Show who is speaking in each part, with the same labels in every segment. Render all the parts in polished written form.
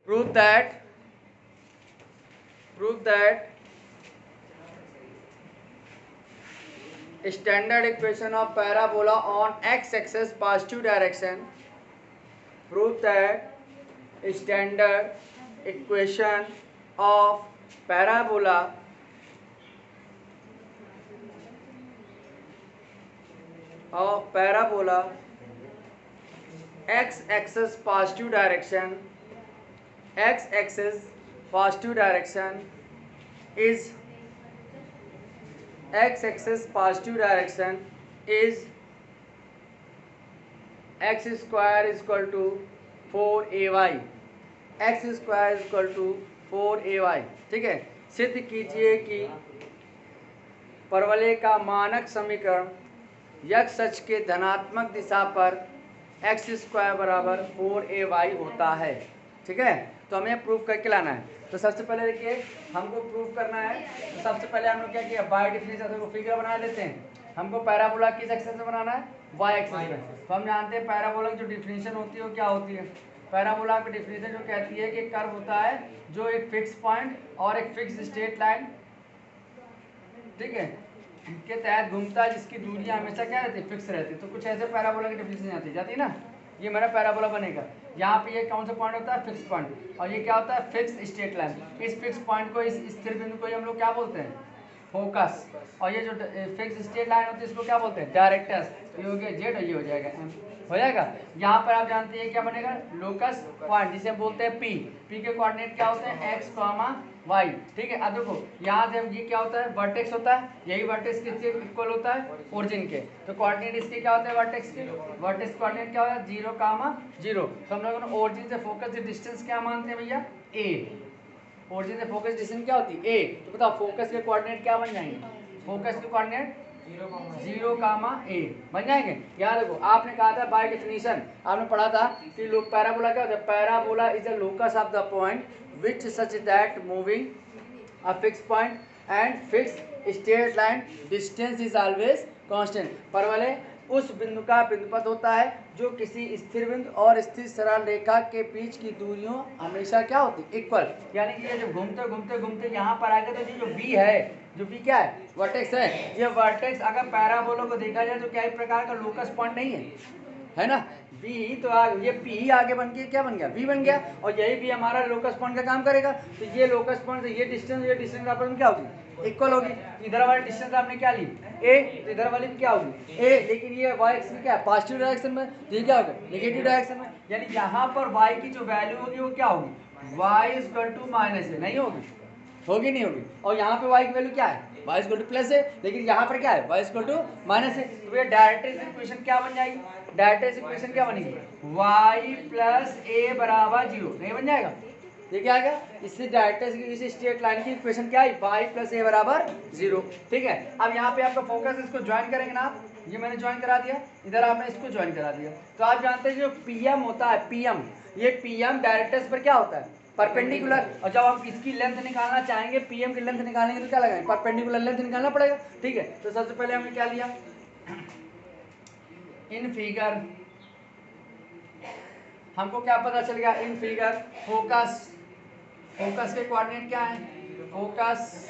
Speaker 1: prove that standard equation of parabola on x-axis positive direction. Prove that standard equation of parabola x-axis positive direction is x-axis positive direction is x square is equal to 4ay, x square is equal to 4ay। ठीक है, सिद्ध कीजिए कि परवलय का मानक समीकरण x अक्ष के धनात्मक दिशा पर x स्क्वायर बराबर 4ay होता है। ठीक है, तो हमें प्रूफ करके लाना है। तो सबसे पहले देखिए हमको प्रूफ करना है। तो सबसे पहले हम लोग क्या किया, बाय डेफिनेशन को फिगर बना लेते हैं। हमको पैराबोला किस एक्सिस में बनाना है, y एक्सिस में। तो हम जानते हैं पैराबोला की जो डिफिनेशन होती है वो क्या होती है। पैराबोला की डिफिनेशन जो कहती है कि कर्व होता है जो एक फिक्स पॉइंट और एक फिक्स स्ट्रेट लाइन, ठीक है, के तहत घूमता है, जिसकी दूरी हमेशा क्या रहती है, फिक्स रहती है। तो कुछ ऐसे पैराबोला की डिफिनेशन जाती है ना। ये मेरा पैराबोला बनेगा। यहाँ पे ये कौन सा पॉइंट होता है, फिक्स पॉइंट, और ये क्या होता है, फिक्स स्ट्रेट लाइन। इस फिक्स पॉइंट को, इस स्थिर बिंदु को हम लोग क्या बोलते हैं, फोकस। और ये जो फिक्स स्ट्रेट लाइन होती है इसको क्या बोलते हैं, डायरेक्टर्स। ये हो गया जेड और ये हो जाएगा एम, हो जाएगा। यहाँ पर आप जानते हैं क्या बनेगा, लोकस पॉइंट, जिसे बोलते हैं पी। पी के कोऑर्डिनेट क्या होते हैं, एक्स कॉमा वाई। ठीक है, अब देखो यहाँ से ये क्या होता है, वर्टेक्स होता है। यही वर्टेक्स किसके इक्वल होता है, ओरिजिन के। तो कोऑर्डिनेट इसके क्या होते हैं, वर्टेक्स के। वर्टेक्स कोऑर्डिनेट क्या होता है, 0, 0। तो हम लोग ओरिजिन से फोकस की डिस्टेंस क्या मानते हैं भैया, ए। ओरिजिन से फोकस डिस्टेंस क्या होती है, ए। तो बताओ फोकस के कोऑर्डिनेट क्या बन जाएंगे, फोकस के कोऑर्डिनेट 0, ए बन जाएंगे। याद रखो आपने कहा था बाय डेफिनेशन, आपने पढ़ा था कि लोग पैराबोला क्या होता है, parabola is a locus of the point which such that moving a fix point and fix straight line distance is always constant. परवलय उस बिंदु का बिंदुपथ होता है जो किसी स्थिर बिंदु और स्थिर सरल रेखा के बीच की दूरियों हमेशा क्या होती है, इक्वल। यानी कि ये जब घूमते घूमते घूमते यहाँ पर आ गए तो ये जो बी है, जो बी क्या है, वर्टेक्स है। ये वर्टेक्स अगर पैराबोला को देखा जाए तो क्या एक प्रकार का लोकस पॉइंट नहीं है ना। बी तो ये पी आगे बन के क्या बन गया, बी बन गया, और यही भी हमारा लोकस पॉइंट का काम करेगा। तो ये लोकस पॉइंट से ये डिस्टेंस आपस में क्या होगी, इक्वल होगी। इधर वाली डिस्टेंस आपने क्या ली, ए, तो इधर वाली भी क्या होगी, ए। लेकिन ये वाई एक्स में क्या है, पॉजिटिव डायरेक्शन में, तो ये क्या होगा, नेगेटिव डायरेक्शन में। यानी यहाँ पर वाई की जो वैल्यू होगी वो क्या होगी, Y is equal to minus है, नहीं होगी, होगी नहीं होगी। और यहाँ पे वाई की वैल्यू क्या है, वाई इक्वल टू प्लस है, लेकिन यहाँ पर क्या है, वाई इक्वल टू माइनस है। तो ये डायरेक्ट इक्वेशन क्या बन जाएगी, डायरेक्ट इक्वेशन क्या बनेगी, वाई प्लस ए बराबर 0, नहीं बन जाएगा। ये क्या आ गया, इससे डायरेक्ट इस स्ट्रेट लाइन की इक्वेशन क्या आई, वाई प्लस ए बराबर 0। ठीक है, अब यहाँ पे आपका फोकस, इसको ज्वाइन करेंगे ना आप, ये मैंने ज्वाइन करा दिया, इधर आपने इसको ज्वाइन करा दिया। तो आप जानते हैं जो पीएम होता है, पीएम, ये पीएम डायरेक्टर्स पर क्या होता है, परपेंडिकुलर। और जब हम इसकी लेंथ निकालना चाहेंगे, पीएम की लेंथ निकालेंगे तो क्या लगाएंगे, परपेंडिकुलर लेंथ निकालना पड़ेगा। ठीक है, तो सबसे पहले हमने क्या लिया, इन फिगर हमको क्या पता चल गया, इन फिगर फोकस, फोकस के कोऑर्डिनेट क्या है, फोकस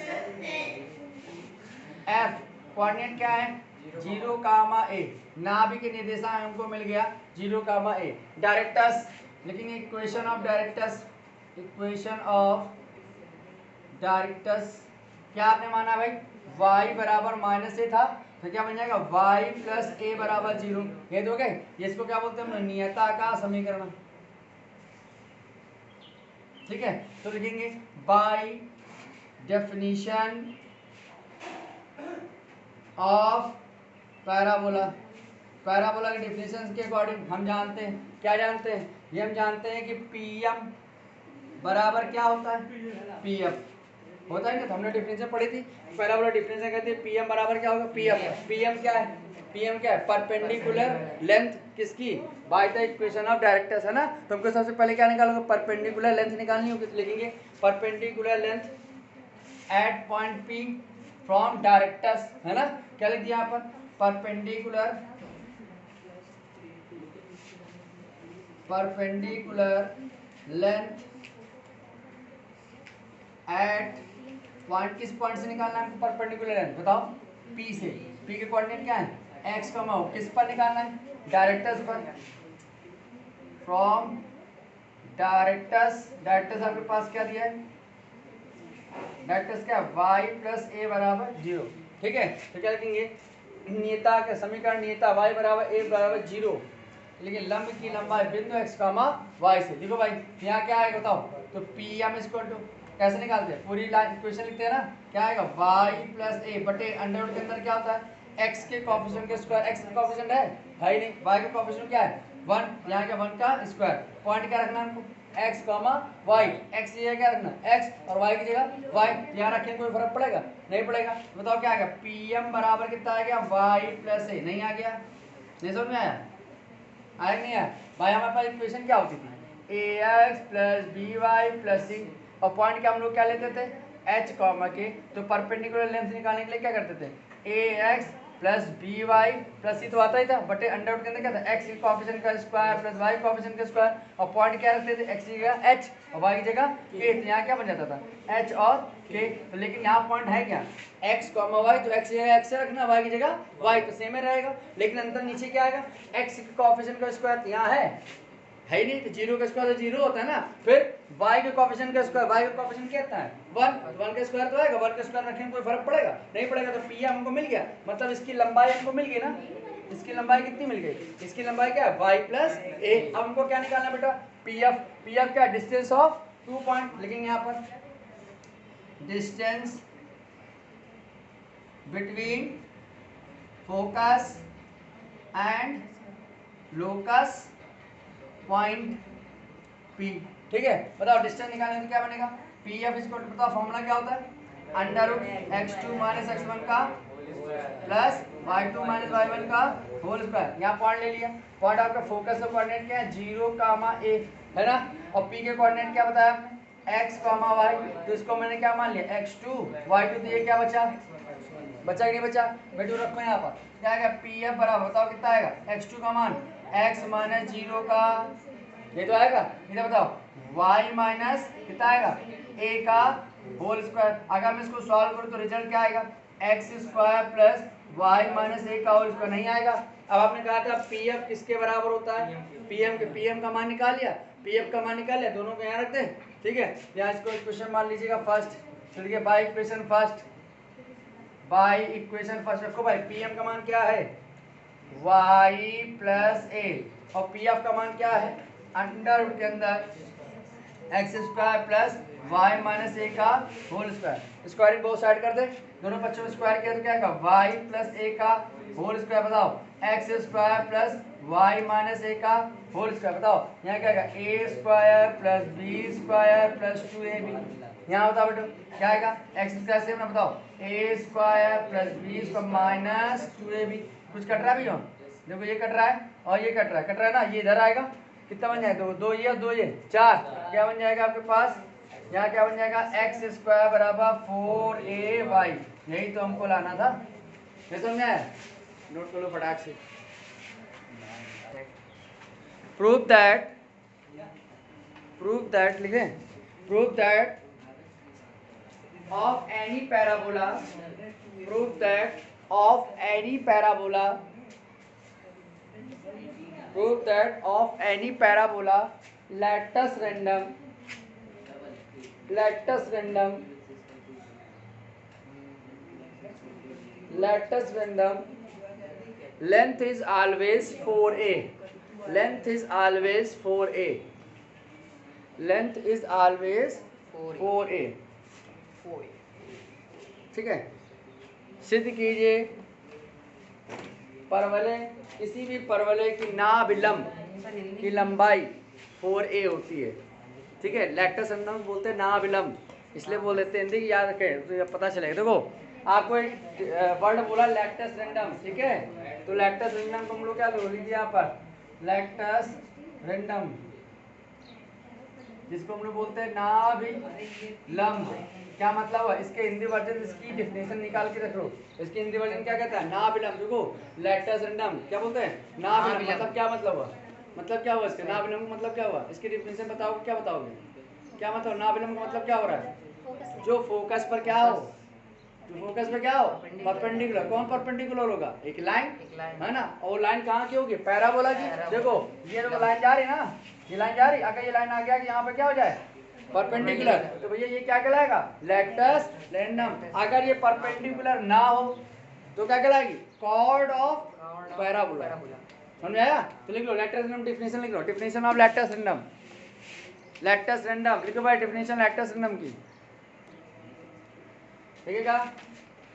Speaker 1: एफ कोऑर्डिनेट क्या है, 0, ए। नाभि के निर्देशांक हमको मिल गया 0, ए। डायरेक्टर्स, लेकिन equation of directors, equation of directors क्या आपने माना भाई, y बराबर माइनस ए था, तो क्या बन जाएगा, y प्लस ए बराबर 0। ये तो गए, इसको क्या बोलते हैं हम, नियता का समीकरण। ठीक है, तो लिखेंगे by definition of parabola. Parabola के डेफिनेशन के अकॉर्डिंग हम जानते हैं, क्या जानते हैं, ये हम जानते हैं कि पीएम बराबर क्या होता है, पीएफ होता है ना। तो हमने डेफिनेशन पढ़ी थी, पैराबोला डेफिनेशन कहते हैं पीएम बराबर क्या होगा, पीएफ। पीएम क्या है, पीएम क्या है, परपेंडिकुलर लेंथ किसकी, by the equation of directors, है ना। तो हमको सबसे पहले क्या निकालोगे, परपेंडिकुलर लेंथ निकालनी होगी, तो लिखेंगे perpendicular length at point P from directrix, है ना। क्या लिख दिया यहाँ पर, परपेंडिकुलर लेंथ एट पॉइंट, किस पॉइंट से निकालना है हमको परपेंडिकुलर लाइन, बताओ पी से। पी के कोऑर्डिनेट क्या है एक्स, किस पर निकालना है, डायरेक्टर्स पर। फ्रॉम डायरेक्टर्स आपके पास क्या दिया है, डायरेक्टर्स क्या y प्लस ए बराबर 0। ठीक है, तो क्या लिखेंगे नियता का समीकरण, नियता y बराबर ए बराबर 0, लेकिन लंब की लंबाई बिंदु x y से। देखो भाई यहाँ क्या आएगा बताओ, तो पी एम इक्वल टू कैसे निकालते हैं, पूरी लाइन इक्वेशन लिखते हैं ना, क्या आएगा y प्लस ए बटे अंडर रूट के अंदर क्या होता है x के कोएफिशिएंट के स्क्वायर। x का कोएफिशिएंट है ही नहीं, y का कोएफिशिएंट क्या है 1, यहाँ क्या 1 का स्क्वायर। पॉइंट क्या रखना है हमको x y, x ये क्या रखना x और y की जगह y, यहाँ रखें कोई फर्क पड़ेगा नहीं पड़ेगा। बताओ क्या आएगा pm बराबर कितना आ गया y प्लस ए, नहीं आ गया, नहीं समझ में आया, आया नहीं आया भाई। हमारे पास इक्वेशन क्या होती थी ax plus by plus c, और पॉइंट क्या हम लोग क्या लेते थे h के, तो परपेंडिकुलर लेंथ निकालने के लिए क्या करते थे ax plus B Y plus C तो आता ही था, बटे अंडर रूट के अंदर क्या था एक्स के कोएफिशिएंट का स्क्वायर प्लस वाई कोएफिशिएंट का स्क्वायर, और पॉइंट क्या रखते थे एक्स की जगह एच और वाई की जगह के, तो यहाँ क्या बन जाता था एच और के। तो लेकिन यहाँ पॉइंट है क्या एक्स कॉमा वाई, तो एक्स की जगह एक्स रखना, वाई की जगह वाई, तो सेम ही रहेगा। लेकिन अंदर नीचे क्या आएगा एक्स के कोएफिशिएंट का स्क्वायर यहाँ है ही नहीं, तो 0 का स्क्वायर तो 0 होता है ना, फिर y के कोएफिशिएंट का स्क्वायर, y का कोएफिशिएंट कितना है 1 का स्क्वायर तो आएगा, 1 का स्क्वायर रखने में कोई फर्क पड़ेगा नहीं पड़ेगा। तो पी हमको मिल गया, मतलब इसकी लंबाई हमको मिल गई ना, इसकी लंबाई कितनी मिल गई, इसकी लंबाई क्या है y प्लस ए। अब हमको क्या निकालना बेटा पी एफ क्या डिस्टेंस ऑफ 2 पॉइंट, लिखेंगे यहाँ पर distance between focus and locus point P। ठीक है, बताओ डिस्टेंस निकालने तो क्या बनेगा पी एफ इक्वल टू, बताओ फॉर्मूला क्या होता है under root x2 minus x1 का प्लस y2 माइनस y1 का होल स्क्वायर। यहाँ पॉइंट ले लिया, पॉइंट आपका फोकस का कोऑर्डिनेट क्या है 0, a है ना, और P के कोऑर्डिनेट क्या बताया आपने x, y, तो इसको मैंने क्या मान लिया x2 y2, तो ये क्या बचा कि नहीं बचा, बेटू रखो यहाँ पर क्या आएगा पी एफ बराबर, बताओ कितना आएगा x2 का मान x माइनस 0 का, ये तो आएगा, इधर बताओ y माइनस कितना आएगा a का होल स्क्वायर। अगर मैं इसको सॉल्व करूँ तो रिजल्ट क्या आएगा x square plus y minus a का होल स्क्वायर, नहीं आएगा। अब आपने कहा था pf किसके बराबर होता है, pm का मान निकाल लिया, pf का मान निकाल लिया, दोनों को यहाँ रखते हैं। ठीक है, यहाँ इसको इक्वेशन मान लीजिएगा फर्स्ट, चलिए by equation first, by equation first रखो भाई। pm का मान क्या है y प्लस ए, और pf का मान क्या है अंडर रूट के अंदर X square plus Y minus A का होल स्क्वायर। स्क्वायरिंग बहुत साइड कर दे, दोनों बच्चों में स्क्वायर किया तो क्या आएगा वाई प्लस ए का होल स्क्वायर, बताओ X square plus Y minus A का होल स्क्वायर, बताओ यहाँ क्या आएगा A square plus B square plus 2ab। यहाँ बताओ बेटो क्या आएगा एक्स स्क्वायर से ना, बताओ A square plus B square minus 2ab। कुछ कट रहा है भैया, देखो ये कट रहा है और ये कट रहा है ना, ये इधर आएगा, कितना बन जाएगा दो ये और दो ये 4, क्या बन जाएगा आपके पास यहाँ क्या बन जाएगा एक्स स्क्वायर बराबर 4ay, यही तो हमको लाना था, ये समझ में आया, नोट कर लो फटाक से। प्रूव दैट लिखे, prove that of any parabola, prove that of any parabola, prove that of any parabola latus random length is always 4a, length is always 4a, length is always 4a। ठीक है, सिद्ध कीजिए परवलय, किसी भी परवलय की नाभिलंब की लंबाई 4a होती है। ठीक है, लैक्टस रेंडम बोलते हैं नाभिलंब, इसलिए बोल देते हैं, हिंदी याद रखें तो पता चलेगा। देखो आपको एक वर्ड बोला लैक्टस रेंडम, ठीक है, तो लैक्टस रेंडम को हम लोग क्या लिख दिया यहाँ पर लैक्टस रेंडम, जिसको हम लोग बोलते हैं नाभिलंब। क्या मतलब है इसके हिंदी वर्जन, इसकी डेफिनेशन निकाल के रखो, इसकी हिंदी वर्जन क्या कहता है नाभिलंब। देखो लैक्टस रेंडम क्या बोलते हैं नाभिलंब, मतलब क्या मतलब हुआ, मतलब क्या हुआ इसका नाभिलंब मतलब क्या हुआ, इसकी डेफिनेशन बताओगे, क्या बताओगे क्या मतलब नाभिलंब का मतलब क्या हो रहा है? जो फोकस पर क्या हो, जो फोकस पे क्या हो, परपेंडिकुलर। कौन परपेंडिकुलर होगा? एक लाइन, है ना। और लाइन कहाँ की होगी? पैराबोला की। देखो ये देखो लाइन जा रही है ना, ये लाइन जा रही, अगर ये लाइन आ गया कि यहाँ पे क्या हो जाए, परपेंडिकुलर, तो भैया ये क्या कहलाएगा? Latus rectum. अगर ये परपेंडिकुलर ना हो तो क्या कहलाएगी? Chord of parabola. समझ में आया? तो लिख लो लेक्टस रेंडम डिफिनेशन, लिख लो definition of lettuce random. Lettuce random लिखो भाई, डिफिनेशन लेक्टस रेंडम की, ठीक है?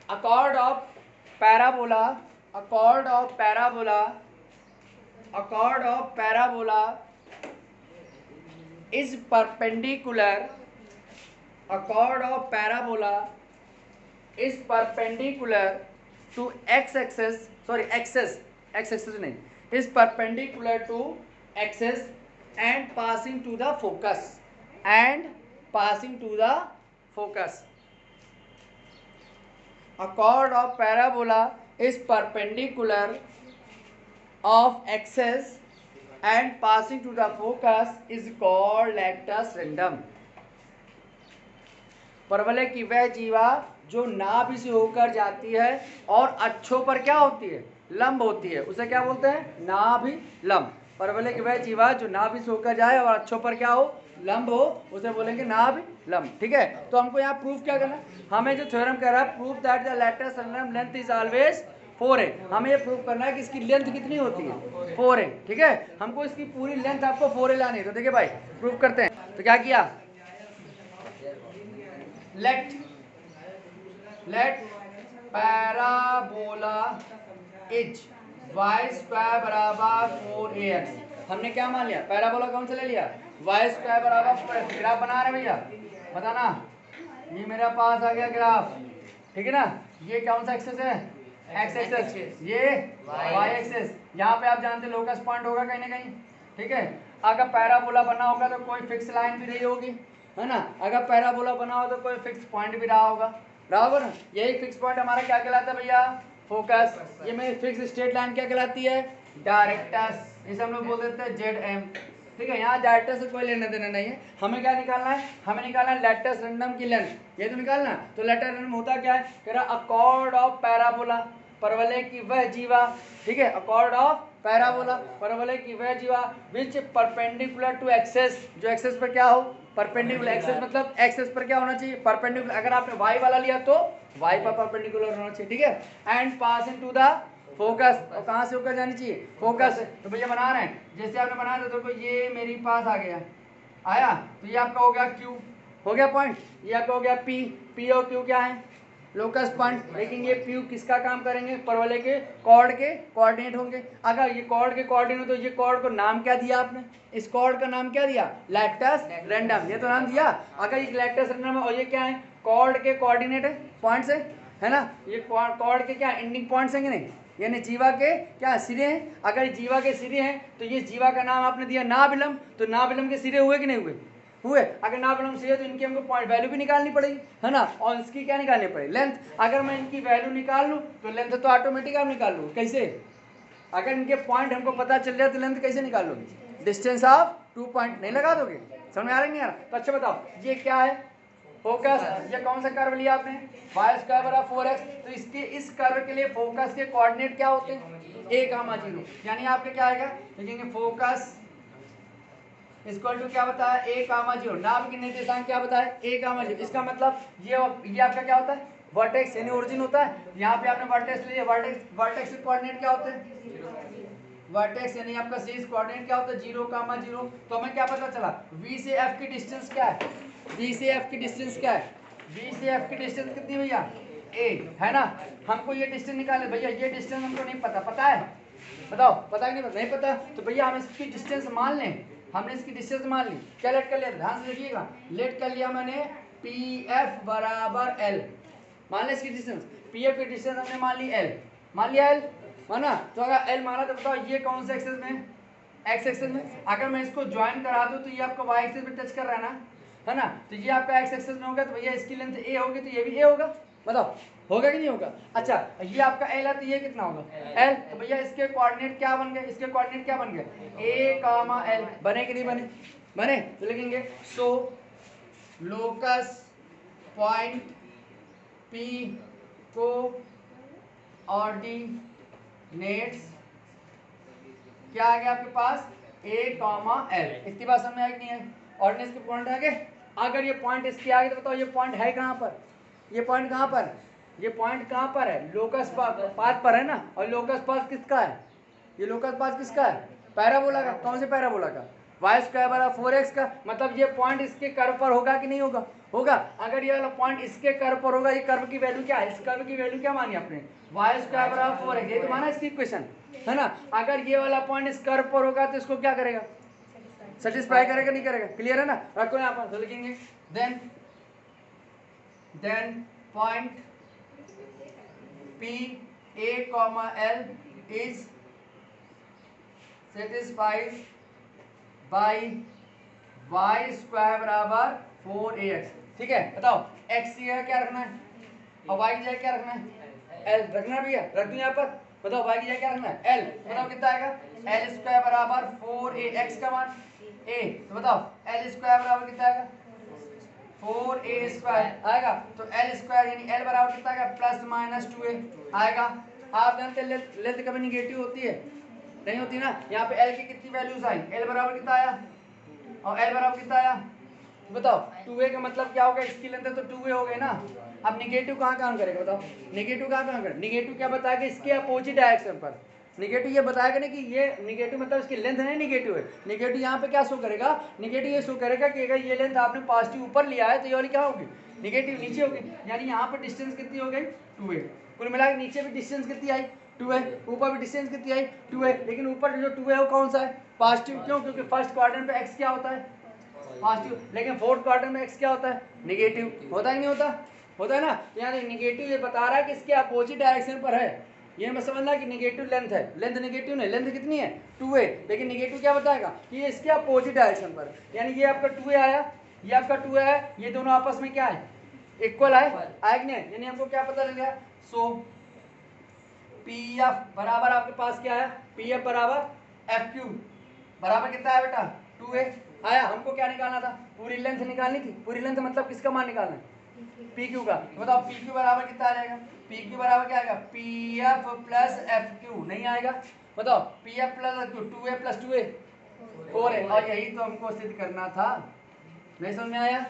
Speaker 1: A chord of parabola, a chord of parabola, a chord of parabola is perpendicular, a chord of parabola is perpendicular to x-axis, sorry x-axis नहीं, is perpendicular to axis and passing to the focus, and passing to the focus. A chord of parabola is perpendicular of axis and passing to the focus is called latus random. परवलय की वह जीवा जो नाभि से होकर जाती है और अक्षों पर क्या होती है? लंब होती है, उसे क्या बोलते हैं? नाभि लंब। परवलय की वह जीवा जो नाभि से होकर जाए और अक्षों पर क्या हो? लंब हो, उसे बोलेंगे नाभि लंब। ठीक है, तो हमको यहाँ प्रूफ क्या करना है? हमें जो थ्योरम कह रहा है, proof that the latus rectum length is always 4a। हमें ये प्रूफ करना है कि इसकी लेंथ कितनी होती है? 4a। ठीक है, हमको इसकी पूरी लेंथ आपको 4a लानी है। तो देखिए भाई प्रूफ करते हैं। तो क्या किया? Let parabola is y square बराबर 4ax। हमने क्या मान लिया? पैराबोला कौन सा ले लिया? y स्क्वायर बराबर, ग्राफ बना रहे भैया, बताना। ये मेरे पास आ गया ग्राफ, ठीक है ना। ये कौन सा एक्सेस है? एक्स एक्सेस, ये y एक्सेस। यहाँ पे आप जानते लोकस पॉइंट होगा कहीं ना कहीं, ठीक है। अगर पैराबोला बना होगा तो कोई फिक्स लाइन भी रही होगी, है ना। अगर पैराबोला बना हो तो कोई फिक्स पॉइंट भी रहा होगा ना। यही फिक्स पॉइंट हमारा क्या कहलाता है भैया? फोकस। ये मेरी फिक्स स्ट्रेट लाइन क्या कहलाती है? डायरेक्टस। इसे हम लोग बोल देते हैं ZM। ठीक है, यहाँ डायरेक्टस से कोई लेना देना नहीं है। हमें क्या निकालना है? हमें निकालना है लेटस रेंडम की लेंथ। ये तो निकालना। तो लेटस रेंडम होता क्या है? कह रहा अ कॉर्ड ऑफ पैराबोला, परवलय की वह जीवा, ठीक है, अ कॉर्ड ऑफ पैराबोला, परवलय की वह जीवा विच परपेंडिकुलर टू एक्सेस, जो एक्सेस पर क्या हो? परपेंडिकुलर। एक्सेस मतलब एक्सेस पर क्या होना चाहिए? परपेंडिकुलर। अगर आपने y वाला लिया तो y पर परपेंडिकुलर होना चाहिए, ठीक है। And passing to the focus, और कहाँ से होकर जानी चाहिए? फोकस। तो भैया बना रहे हैं, जैसे आपने बनाया था तो ये मेरे पास आ गया, आया, तो ये आपका हो गया Q, हो गया पॉइंट। ये आपका हो गया P और Q क्या है? Locus point. लेकिन ये P किसका काम करेंगे? परवलय के कॉर्ड के कोऑर्डिनेट होंगे। अगर ये कॉर्ड के कोऑर्डिनेट तो ये कॉर्ड को नाम क्या दिया आपने? इस कॉर्ड का नाम क्या दिया? Latus rectum. ये तो नाम दिया। अगर ये लेटस रेंडम है और ये क्या है? कॉर्ड के कोऑर्डिनेट है, पॉइंट्स है ना। ये कॉर्ड के क्या एंडिंग पॉइंट्स हैं कि नहीं? यानी जीवा के क्या सिरे हैं। अगर जीवा के सिरे हैं तो ये जीवा का नाम आपने दिया नाभिलंब। तो नाभिलंब के सिरे हुए कि नहीं हुए? हुए। अगर नाभिलंब से है तो इनकी हमको पॉइंट वैल्यू भी निकालनी पड़ेगी, है ना। और इसकी क्या निकालनी पड़ेगी? लेंथ। अगर मैं इनकी वैल्यू निकाल लूँ तो लेंथ तो ऑटोमेटिक आप निकाल लूँ। कैसे? अगर इनके पॉइंट हमको पता चल जाए तो लेंथ कैसे निकाल लोगे? डिस्टेंस ऑफ 2 पॉइंट नहीं लगा दोगे? समझ में आ रहा है नहीं आ रहा? तो अच्छा बताओ, ये क्या है? फोकस। ये कौन सा कर्व लिया आपने? y स्क्वायर बराबर 4x। तो इसके इस कर्व के लिए फोकस के कोऑर्डिनेट क्या होते हैं? a,0। यानी आपके क्या आएगा? देखेंगे फोकस इक्वल टू क्या बताया? a,0। नाभ की निर्देशांक क्या बताया? a,0। इसका मतलब ये आपका क्या होता है? वर्टेक्स यानी ओरिजिन होता है। यहाँ पे आपने वर्टेक्स लिया, वर्टेक्स के कोऑर्डिनेट क्या होते हैं? वर्टेक्स यानी आपका सी कोऑर्डिनेट क्या होता है? 0,0। तो हमें क्या पता चला? v से f की डिस्टेंस क्या है? v से f की डिस्टेंस क्या है? v से f की डिस्टेंस कितनी भैया? a, है ना। हमको ये डिस्टेंस निकाले भैया। ये डिस्टेंस हमको नहीं पता, पता है? बताओ, पता है कि नहीं पता? तो भैया हम इसकी डिस्टेंस मान लें। हमने इसकी डिस्टेंस मान ली। क्या लेट कर लिया? ध्यान से देखिएगा। लेट कर लिया मैंने PF बराबर L। मान लिया इसकी डिस्टेंस। PF की डिस्टेंस हमने मान ली L। मान लिया L, माना। तो अगर L माना तो बताओ ये कौन से एक्सेस में? एक्स एक्सेस में। अगर मैं इसको ज्वाइन करा दूं तो ये आपका y एक्सेस पे टच कर रहा है ना। तो ये आपका x एक्सेस में होगा तो भैया इसकी लेंथ a होगी, तो ये भी a होगा। बताओ होगा कि नहीं होगा? अच्छा, ये आपका L है तो ये कितना होगा? L। तो भैया इसके कोऑर्डिनेट क्या बन गए? इसके कोऑर्डिनेट क्या बन गए? a, L। बने कि नहीं बने? बने। तो लिखेंगे सो लोकस पॉइंट P को ऑर्डिनेट्स क्या आ गया आपके पास A, L। इतनी बात समझ में आई कि नहीं है? ऑर्डिनेट्स के पॉइंट आ गए। अगर ये पॉइंट इसके आगे तो बताओ ये पॉइंट है कहाँ पर? ये पॉइंट कहाँ पर? ये पॉइंट कहाँ पर है? लोकस पाथ पर है ना। और लोकस पाथ किसका है? ये लोकस पाथ किसका है? पैराबोला का। कौन से पैराबोला का? y² बराबर 4x का। मतलब ये पॉइंट इसके कर्व पर होगा कि नहीं होगा? होगा। अगर ये वाला पॉइंट इसके कर्व पर होगा, ये कर्व की वैल्यू क्या है? इस कर्व की वैल्यू क्या मानी आपने? y² बराबर 4x। ये तो माना इसकी इक्वेशन है ना। अगर ये वाला पॉइंट इस कर्व पर होगा तो इसको क्या करेगा? सेटिस्फाई करेगा नहीं करेगा? क्लियर है ना? रखो यहाँ पर, तो लिखेंगे then point P A, L is satisfied by y² बराबर 4ax। ठीक है, बताओ x की जगह क्या रखना है और y की जगह क्या रखना है? l रखना भी है। रख दूं यहाँ पर। बताओ y की जगह क्या रखना है? l। बताओ कितना आएगा? l² बराबर 4ax का मान a। तो बताओ l² बराबर कितना आएगा? 4a² आएगा। तो l² यानी l बराबर कितना आएगा? +-2a आएगा। आप जानते हैं लेंथ कभी निगेटिव होती है? नहीं होती ना। यहाँ पे l की कितनी वैल्यूज आई? l बराबर कितना आया और l बराबर कितना आया? बताओ 2a का मतलब क्या होगा? इसकी लेंथ है तो 2a हो गए ना। अब निगेटिव कहाँ काम करेगा? बताओ निगेटिव कहाँ काम करेगा? निगेटिव क्या बताएगा? इसके अपोजिट डायरेक्शन पर। निगेटिव ये बताएगा ना कि ये निगेटिव मतलब इसकी लेंथ नहीं निगेटिव है। निगेटिव यहाँ पे क्या शो करेगा? निगेटिव ये शो करेगा कि अगर ये लेंथ आपने पॉजिटिव ऊपर लिया है तो ये वाली क्या होगी? निगेटिव नीचे होगी। यानी यहाँ पर डिस्टेंस कितनी हो गई? 2a। कुल मिला के नीचे भी डिस्टेंस कितनी आई? 2a। ऊपर भी डिस्टेंस कितनी आई? 2a। लेकिन ऊपर जो 2a है वो कौन सा है? पॉजिटिव। क्यों? क्योंकि फर्स्ट क्वाड्रेंट पे x क्या होता है? पॉजिटिव। लेकिन फोर्थ क्वाड्रेंट में x क्या होता है? नेगेटिव। होता है नहीं होता? होता है ना। यानी निगेटिव ये बता रहा है कि इसके अपोजिट डायरेक्शन पर है। ये मत समझना कि निगेटिव लेंथ है। लेंथ निगेटिव नहीं, लेंथ कितनी है? 2a। लेकिन निगेटिव क्या बताएगा? कि ये इसके अपोजिट डायरेक्शन पर है। यानी ये आपका 2a आया, ये आपका 2a है, ये दोनों आपस में क्या है? इक्वल है। आया कि नहीं? यानी हमको क्या पता लग गया? सो pf बराबर आपके पास क्या है? pf बराबर fq बराबर कितना है बेटा? 2a आया। हमको क्या निकालना था? पूरी लेंथ निकालनी थी। पूरी लेंथ मतलब किसका मान निकालना है? PQ का। बताओ PQ बराबर कितना आ जाएगा? PQ बराबर क्या आएगा? PF प्लस FQ नहीं आएगा। बताओ PF plus FQ 2a plus 2a 4a। और यही तो हमको सिद्ध करना था। नहीं समझ में आया?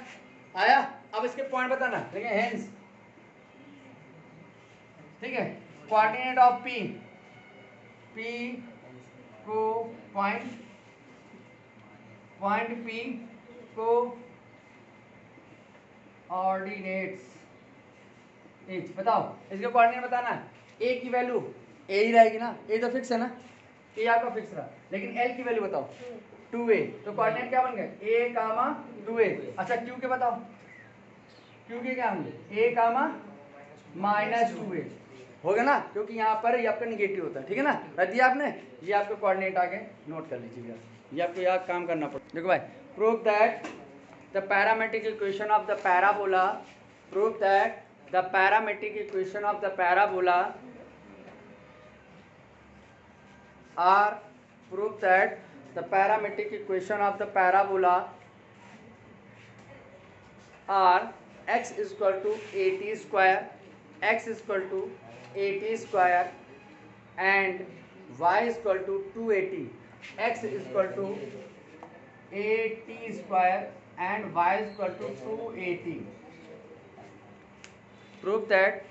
Speaker 1: आया। अब इसके पॉइंट बताना। ठीक है, हेंस ठीक है कोऑर्डिनेट ऑफ P को पॉइंट P को ऑर्डिनेट्स इज। बताओ इसके कोऑर्डिनेट बताना है। a की वैल्यू a ही रहेगी ना। a तो फिक्स है ना। a आपका फिक्स रहा। लेकिन l की वैल्यू बताओ 2a। तो कोऑर्डिनेट क्या बन गए? a, 2a। अच्छा q के बताओ। q के क्या होंगे? a, -2a होगा ना। क्योंकि यहाँ पर ये आपका निगेटिव होता है। ठीक है ना। रख दिया आपने। ये आपका कोऑर्डिनेट आगे नोट कर लीजिएगा। ये आपको याद काम करना पड़ेगा। देखो भाई, prove that the parametric equation of the parabola prove that the parametric equation of the parabola are prove that the parametric equation of the parabola are x is equal to 80 square x is equal to 80 square and y is equal to 280 x is equal to 80 square and y is equal to 280 prove that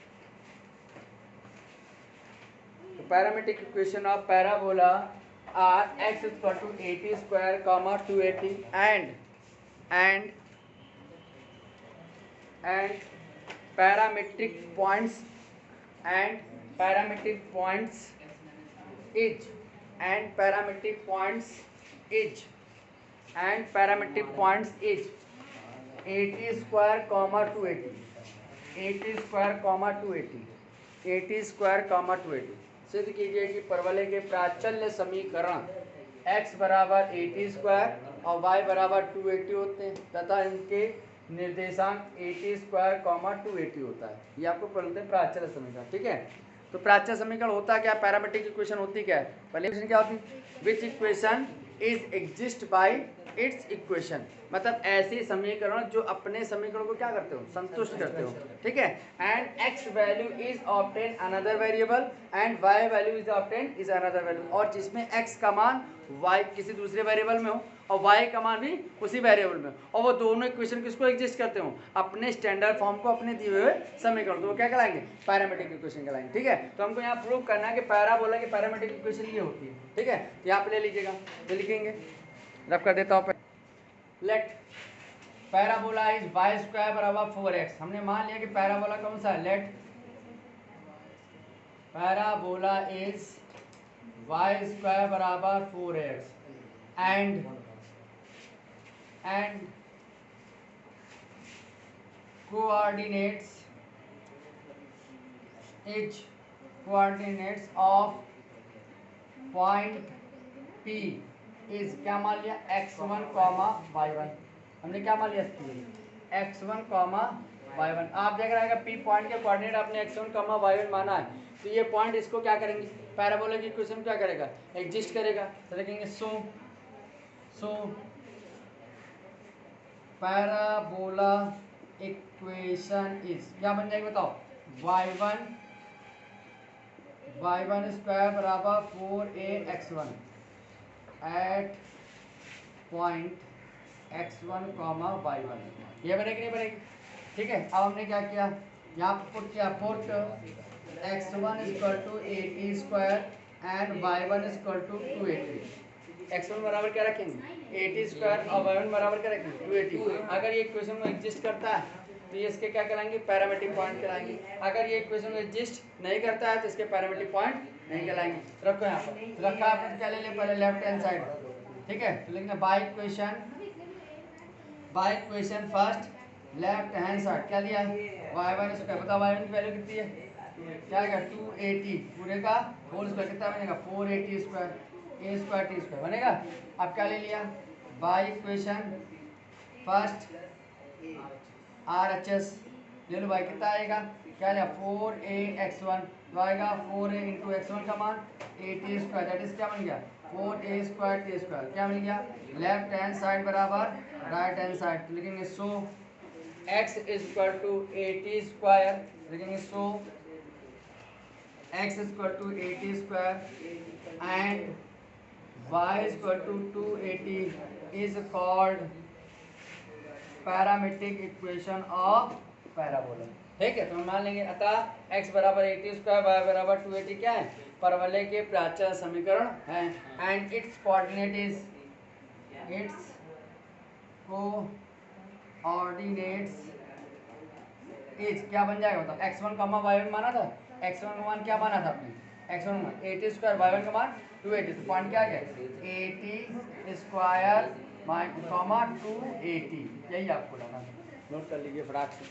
Speaker 1: the parametric equation of parabola are x is equal to 80 square comma 280 and parametric points each and parametric points each 80 square comma 280 80 square comma 280 सिद्ध कीजिए कि परवलय के प्राचल्य समीकरण x बराबर 80 square और y बराबर 280 होते हैं तथा इनके निर्देशांक 80 स्क्वायर कॉमा 280 होता है। ये आपको बोलते हैं प्राचल्य समीकरण। ठीक है। तो प्राचल्य समीकरण होता क्या? पैरामेट्रिक इक्वेशन होती क्या है? पहले इक्वेशन क्या होती? विच equation is exist bye it's equation, मतलब ऐसे समीकरण जो अपने समीकरण को क्या करते हो, संतुष्ट करते हो, ठीक है। And X value is obtain another variable and Y value is obtain is another value, और जिसमें एक्स का मान वाई किसी दूसरे वेरिएबल में हो और वाई का मान भी उसी वेरिएबल में, और वो दोनों इक्वेशन किसको एग्जिस्ट करते हो, अपने स्टैंडर्ड फॉर्म को, अपने दिए हुए समीकरण, तो वो क्या कहलाएंगे, पैरामीट्रिक इक्वेशन कहलाएंगे, ठीक है। तो हमको यहाँ प्रूव करना है कि पैराबोला की पैरामीट्रिक इक्वेशन ये होती है, ठीक है। यहाँ पे ले लीजिएगा, तो लिखेंगे, रब कर देता हूँ। Let parabola is Y square बराबर 4x, हमने मान लिया कि पैराबोला कौन सा है, let parabola is Y square बराबर 4x and coordinates of point P is क्या मान लिया, x1, y1, हमने क्या मान लिया, x1, y1। आप देख रहे हैं P पॉइंट के कोऑर्डिनेट आपने x1, y1 माना है, तो ये पॉइंट इसको क्या करेंगे, पैराबोला की इक्वेशन क्या करेगा, एग्जिस्ट करेगा। तो लिखेंगे सो पैराबोला इक्वेशन इज क्या बन जाएगी बताओ, y1 स्क्वायर बराबर 4ax1 eight point x1, y1, ये बनेगी नहीं बनेगी, ठीक है। अब हमने क्या किया, यहाँ पर पुट किया, put x1 equal to 80 square and y1 equal to 280, x1 बराबर क्या रखेंगे 80 स्क्वायर और y1 बराबर क्या रखेंगे 280। अगर ये इक्वेशन में एग्जिस्ट करता है तो ये इसके क्या कहलाएंगे, पैरामीट्रिक पॉइंट कहलाएंगे। अगर ये इक्वेशन में एग्जिस्ट नहीं करता है तो इसके पैरामीट्रिक पॉइंट नहीं कहलाएंगे। रखो यहाँ पर, रखा आपने क्या ले लिया, पहले लेफ्ट हैंड साइड, ठीक है। तो लिखना by equation first left hand side क्या लिया, y1 स्क्वायर, बताओ y1 की वैल्यू कितनी है, क्या है 280, पूरे का होल स्क्वायर कितना बनेगा 480 स्क्वायर, ए स्क्वायर टी स्क्वायर बनेगा। अब क्या ले लिया, बाय इक्वेशन फर्स्ट RHS ले लो भाई, कितना आएगा, क्या लिया 4ax1, तो आएगा 4a इंटू x1 का मान 80 स्क्वायर, दैट इज क्या बन गया 4a स्क्वायर टी स्क्वायर, क्या मिल गया, लेफ्ट हैंड साइड बराबर राइट हैंड साइड, तो लिखेंगे so x is equal to 80 square, लिखेंगे so x is equal to 80 square and y is equal to 280 is called parametric equation of parabola, ठीक है। तो हम मान लेंगे अतः x बराबर 80 स्क्वायर, y बराबर 280 क्या है, परवलय के प्राचल समीकरण है, एंड इट्स कोऑर्डिनेट इज क्या बन जाएगा, मतलब x1, y1 माना था, x1 का मान क्या माना था आपने, x1 मान 80 स्क्वायर, y1 का मान 280, तो पॉइंट क्या आ गया 80 स्क्वायर 280, यही आपको लाना, नोट कर लीजिए फटाक से।